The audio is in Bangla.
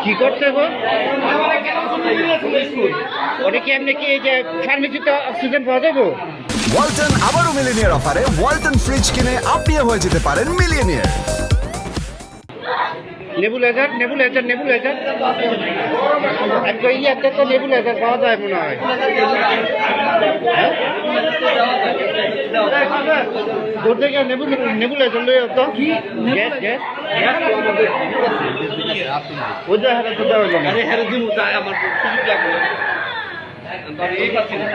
কি করছে গো? ওটা কি এমনি কি এই যে ফার্মেসিতে অক্সিজেন পাওয়া যাবো? ওয়ালটন আবারও মিলিনিয়ার অফারে ওয়ালটন ফ্রিজ কিনে আপনিও হয়ে যেতে পারেন মিলিয়নিয়ার। নেবুলাইজার নেবুলাইজার নেবুলাইজার আজকে ইয়াতে তো নেবুলাইজার পাওয়া যায় মনে হয়। তোর থেকে নেবুলাইজার লই তো গ্যাস গ্যাস ওই যে হারা তো দেওয়া যাবে। আরে হেরে দিমু তাই আমার সুযোগ লাগবে। আমি এই পাচ্ছি না।